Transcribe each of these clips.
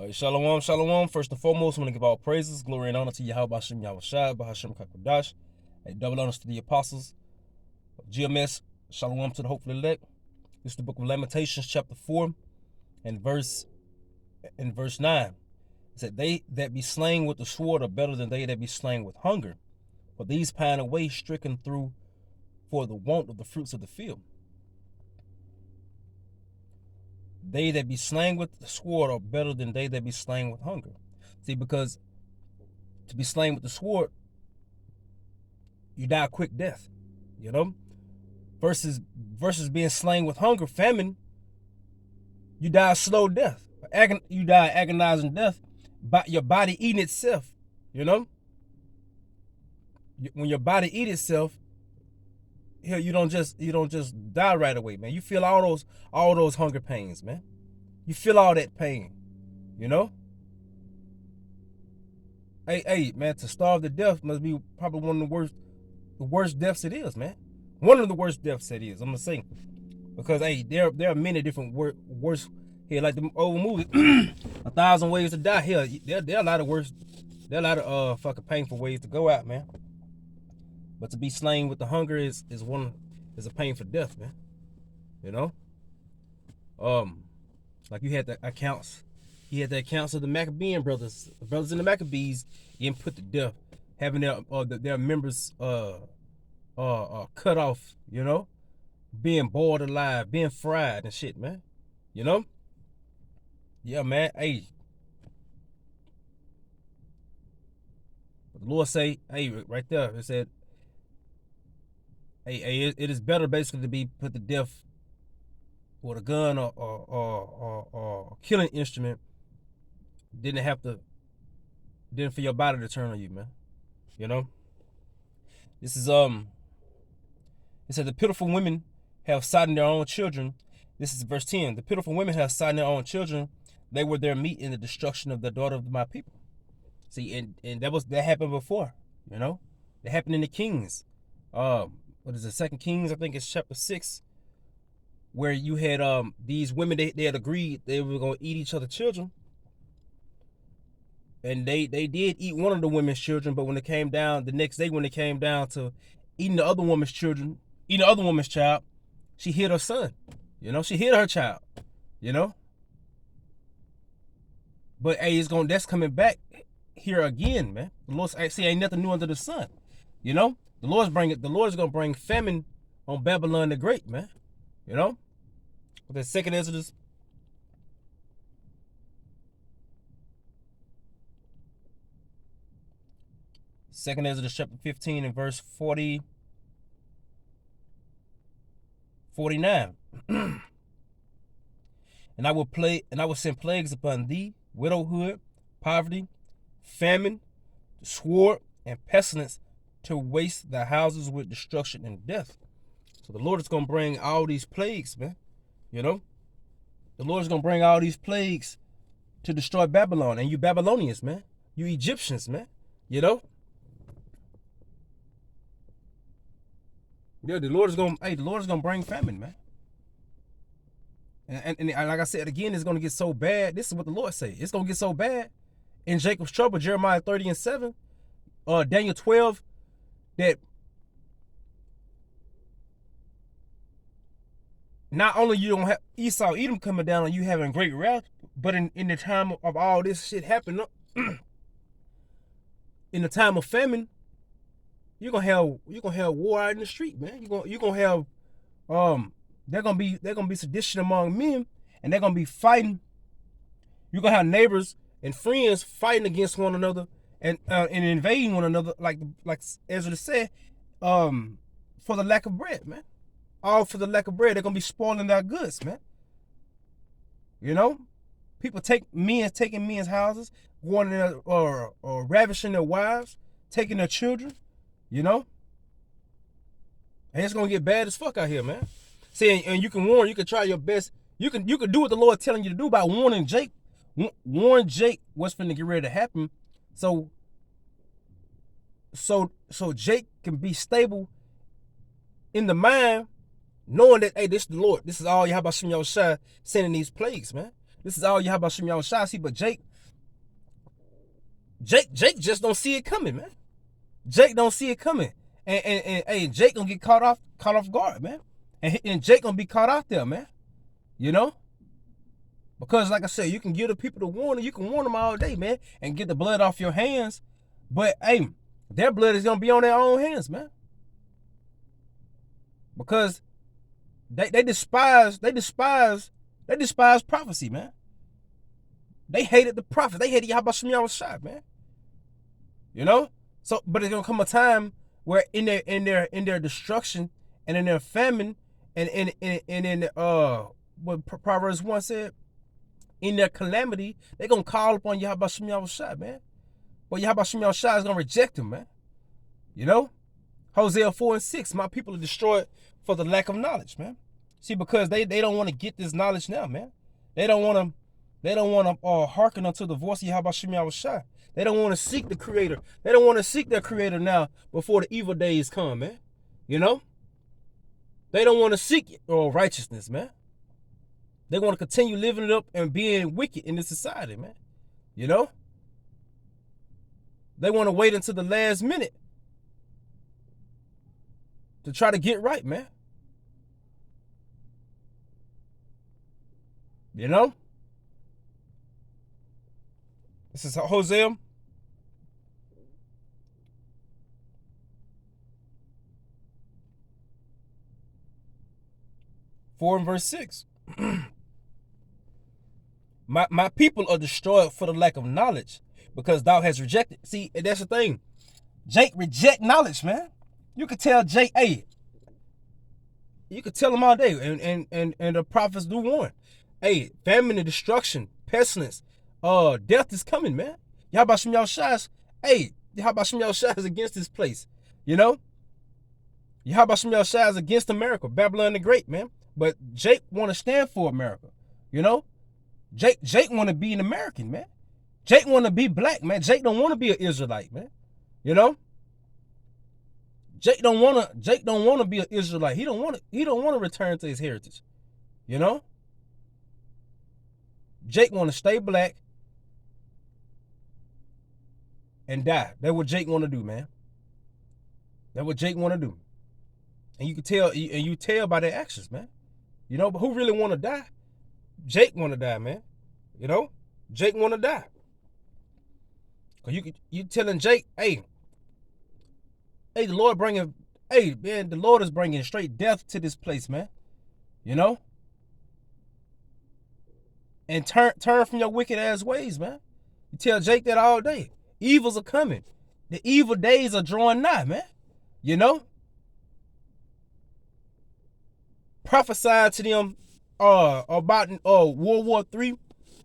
Shalom, shalom. First and foremost, I want to give all praises, glory, and honor to Yahweh Hashem, Yahweh Shai, Bahashem Kakadash. A double honors to the apostles of GMS. Shalom to the hopeful elect. This is the book of Lamentations, chapter 4, and verse 9. It said, "They that be slain with the sword are better than they that be slain with hunger. For these pine away, stricken through for the want of the fruits of the field. They that be slain with the sword are better than they that be slain with hunger." See, because to be slain with the sword, you die a quick death, you know? Versus being slain with hunger, famine, you die a slow death. You die agonizing death by your body eating itself, you know? When your body eats itself, you don't just die right away, man. You feel all those hunger pains, man. You feel all that pain, you know? Hey, man, to starve to death must be probably one of the worst deaths it is, man. One of the worst deaths it is, I'm gonna say. Because there are many different worse here, like the old movie, 1,000 Ways to Die. Here, there are a lot of worse, there are a lot of fucking painful ways to go out, man. But to be slain with the hunger is a painful death, man. You know? Like you had the accounts of the Maccabean brothers, the brothers in the Maccabees getting put to death, having their members cut off, you know, being boiled alive, being fried and shit, man. You know? Yeah, man. Hey. But the Lord say, hey, right there, it said, hey, it is better basically to be put to death with a gun or killing instrument than for your body to turn on you, man. You know? This is it said the pitiful women have sight in their own children. This is verse 10. The pitiful women have sight in their own children. They were their meat in the destruction of the daughter of my people. See, and that happened before, you know? That happened in the Kings. What is it, 2 Kings? I think it's chapter 6, where you had these women, they had agreed they were gonna eat each other's children. And they did eat one of the women's children, but when it came down, the next day when it came down to eating the other woman's child, she hid her son. You know, she hid her child. You know? But hey, that's coming back here again, man. The Lord see ain't nothing new under the sun. You know? The Lord is gonna bring famine on Babylon the Great, man. You know? With the second Exodus. Second Exodus chapter 15 and verse 49. And I will send plagues upon thee, widowhood, poverty, famine, sword, and pestilence, to waste thy houses with destruction and death. So the Lord is going to bring all these plagues, man. You know? The Lord is going to bring all these plagues to destroy Babylon. And you Babylonians, man. You Egyptians, man. You know? Yeah, the Lord is gonna bring famine, man. And like I said again, it's gonna get so bad. This is what the Lord say. It's gonna get so bad in Jacob's trouble, Jeremiah 30 and 7, Daniel 12, that not only you don't have Esau, Edom coming down on you having great wrath, but in the time of all this shit happening, in the time of famine, you're gonna have war out in the street, man. You're gonna have they're gonna be sedition among men, and they're gonna be fighting. You're gonna have neighbors and friends fighting against one another and invading one another, like Ezra said, for the lack of bread, man. All for the lack of bread. They're gonna be spoiling their goods, man. You know, people taking men's houses, going in or ravishing their wives, taking their children. You know? And it's gonna get bad as fuck out here, man. See, and you can try your best. You can do what the Lord telling you to do by warning Jake. Warn Jake what's finna get ready to happen. So Jake can be stable in the mind, knowing that, hey, this is the Lord. This is all Yahweh Shem Yahushua sending these plagues, man. This is all Yahweh Shem Yahushua. See, but Jake Jake just don't see it coming, man. Jake don't see it coming. And hey, Jake gonna get caught off guard, man. And Jake gonna be caught out there, man. You know? Because like I said, you can give the people the warning, you can warn them all day, man, and get the blood off your hands. But hey, their blood is gonna be on their own hands, man. Because they despise prophecy, man. They hated the prophet. They hated Yahweh Shem Yahushua, man. You know? So, but it's gonna come a time where in their destruction and in their famine and in what Proverbs 1 said, in their calamity, they're gonna call upon Yahweh Shem Yahushua, man. But Yahweh Shem Yahushua is gonna reject them, man. You know? Hosea 4:6, my people are destroyed for the lack of knowledge, man. See, because they don't want to get this knowledge now, man. They don't want to hearken unto the voice of Yahweh Shem Yahushua. They don't want to seek the Creator. They don't want to seek their Creator now before the evil days come, man. You know? They don't want to seek righteousness, man. They want to continue living it up and being wicked in this society, man. You know? They want to wait until the last minute to try to get right, man. You know? This is Hosea. Four and verse 6. My people are destroyed for the lack of knowledge, because thou hast rejected. See, that's the thing. Jake reject knowledge, man. You could tell Jake, hey, you could tell him all day, and the prophets do warn. Hey, famine and destruction, pestilence, death is coming, man. Yahweh Shem Yahushua, hey, Yahweh Shem Yahushua is against this place, you know? Yahweh Shem Yahushua is against America, Babylon the Great, man. But Jake want to stand for America, you know? Jake want to be an American, man. Jake want to be black, man. Jake don't want to be an Israelite, man. You know? Jake don't want to be an Israelite. He don't want to return to his heritage. You know? Jake want to stay black and die. That's what Jake want to do, man. That's what Jake want to do. And you can tell, and you tell by their actions, man. You know, but who really want to die? Jake want to die, man. You know? Jake want to die. Cause you telling Jake, hey, the Lord the Lord is bringing straight death to this place, man. You know? And turn from your wicked ass ways, man. You tell Jake that all day. Evils are coming. The evil days are drawing nigh, man. You know? Prophesy to them about World War III,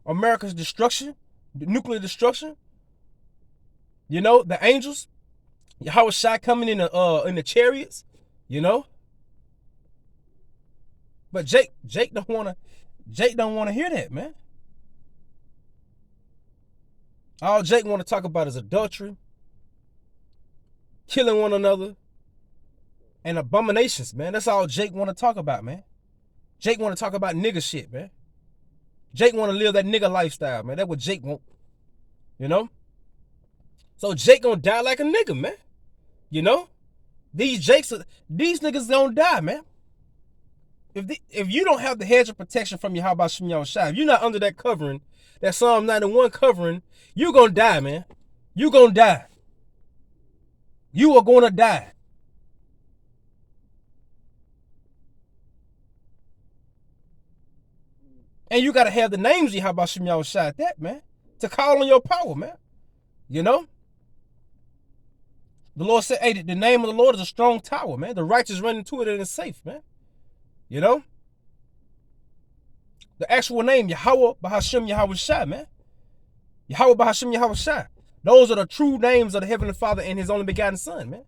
America's destruction, the nuclear destruction. You know, the angels, Yahweh Shai coming in the chariots, you know. But Jake don't wanna hear that, man. All Jake wanna talk about is adultery, killing one another, and abominations, man. That's all Jake wanna talk about, man. Jake wanna talk about nigga shit, man. Jake wanna live that nigga lifestyle, man. That's what Jake want, you know. So Jake gonna die like a nigga, man. You know? These niggas gonna die, man. If you don't have the hedge of protection from Yahweh Shem Yahushua, if you're not under that covering, that Psalm 91 covering, you gonna die, man. You gonna die. You are gonna die. And you gotta have the names of Yahweh Shem Yahushua at that, man, to call on your power, man. You know? The Lord said, hey, the name of the Lord is a strong tower, man. The righteous run into it and it's safe, man. You know? The actual name, Yahweh Bahashem Yahushua, man. Yahweh Bahashem Yahushua. Those are the true names of the Heavenly Father and His only begotten Son, man.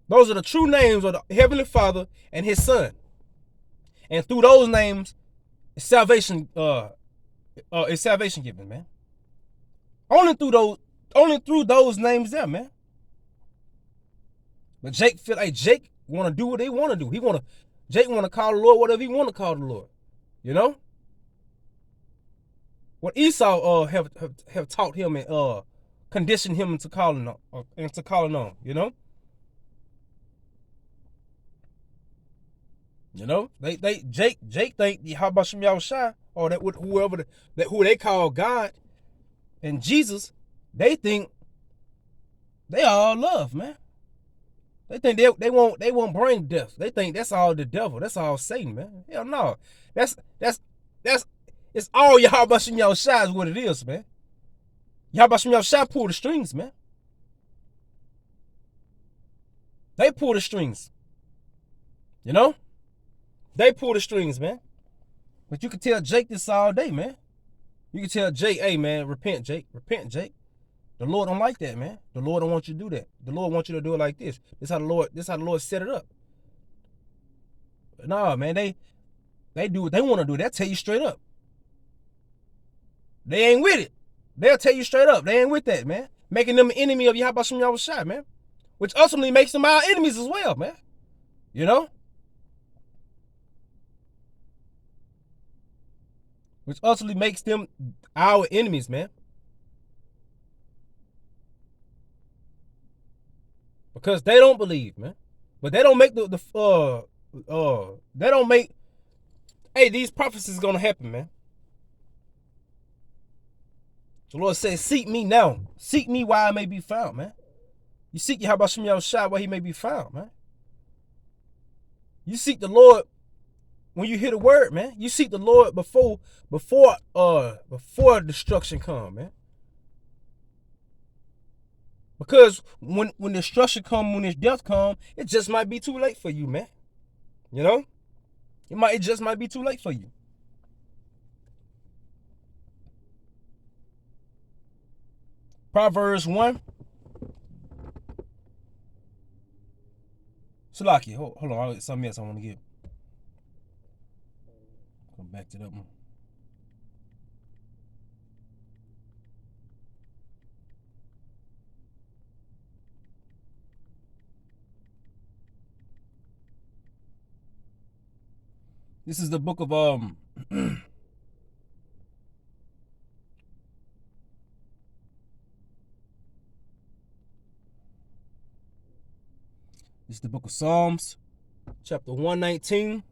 Those are the true names of the Heavenly Father and His Son. And through those names, it's salvation given, man. Only through those names there, man. But Jake feel like Jake want to do what they want to do. Jake want to call the Lord whatever he want to call the Lord. You know? what Esau have taught him and conditioned him into calling on. Jake think the Habashim Yahushua or that whoever that who they call God and Jesus, they think they all love, man. They think they won't bring death. They think that's all the devil. That's all Satan, man. Hell no. That's it's all Yahabashim Yahushua is what it is, man. Yahabashim Yahushua pull the strings, man. They pull the strings. They pull the strings, man. But you can tell Jake this all day, man. You can tell Jake, hey, man, repent, Jake. Repent, Jake. The Lord don't like that, man. The Lord don't want you to do that. The Lord wants you to do it like this. This how the Lord set it up. Nah, man, they do what they want to do. They'll tell you straight up. They ain't with it. They'll tell you straight up. They ain't with that, man. Making them an enemy of Yahabashim Yahushua, man. Which ultimately makes them our enemies as well, man. Which ultimately makes them our enemies, man. Because they don't believe, man. But they don't make they don't make, hey, these prophecies gonna happen, man. The Lord says, seek me now. Seek me while I may be found, man. You seek Yahabashim Yahushua while he may be found, man. You seek the Lord when you hear the word, man. You seek the Lord before destruction come, man. Because when destruction come, when this death come, it just might be too late for you, man. It just might be too late for you. Proverbs 1. Salaki, hold on, I got something else I want to give. Come back to that one. This is the book of this is the book of Psalms, chapter 119.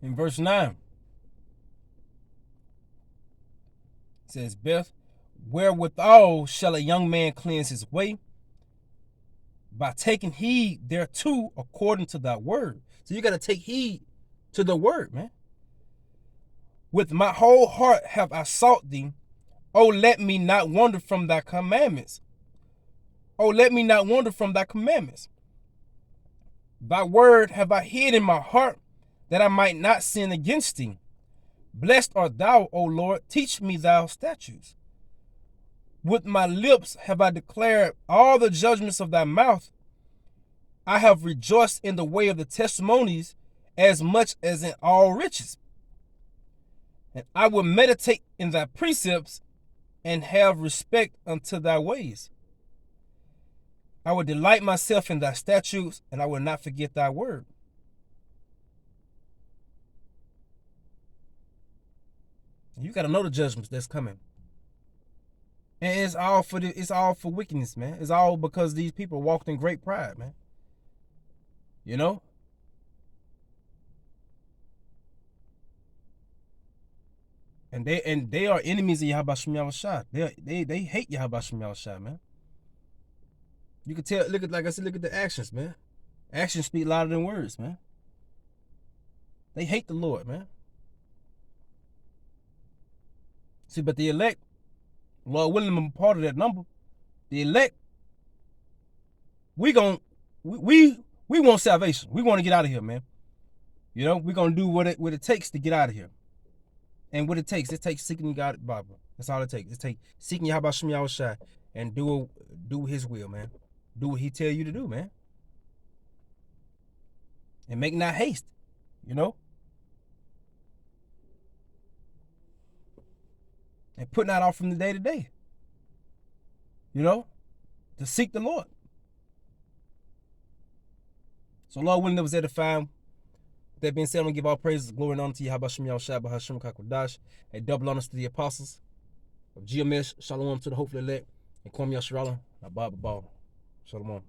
In verse 9, it says, Beth, wherewithal shall a young man cleanse his way? By taking heed thereto according to thy word. So you got to take heed to the word, man. With my whole heart have I sought thee. Oh, let me not wander from thy commandments. Oh, let me not wander from thy commandments. Thy word have I hid in my heart, that I might not sin against thee. Blessed art thou, O Lord, teach me thy statutes. With my lips have I declared all the judgments of thy mouth. I have rejoiced in the way of the testimonies as much as in all riches. And I will meditate in thy precepts and have respect unto thy ways. I will delight myself in thy statutes, and I will not forget thy word. You got to know the judgments that's coming. And it's all for wickedness, man. It's all because these people walked in great pride, man. And they are enemies of Yahabashim Yahushua. They hate Yahabashim Yahushua, man. You can tell, look at the actions, man. Actions speak louder than words, man. They hate the Lord, man. See, but the elect, Lord willing, I'm part of that number. The elect, we want salvation. We want to get out of here, man. We're gonna do what it takes to get out of here. And what it takes seeking God, Bible. That's all it takes. It takes seeking Yahweh Shem Yahushua and do His will, man. Do what He tell you to do, man. And make not haste, you know. And put not off from the day to day, you know, to seek the Lord. So Lord willing, that was edifying. That being said, I'm going to give all praises, glory, and honor to Yahweh Shem Yahushua, Bahashim Kakodash, and double honors to the apostles of GMS, Shalom to the hopefully elect, and Kwame Yasharala, Abba Shalom.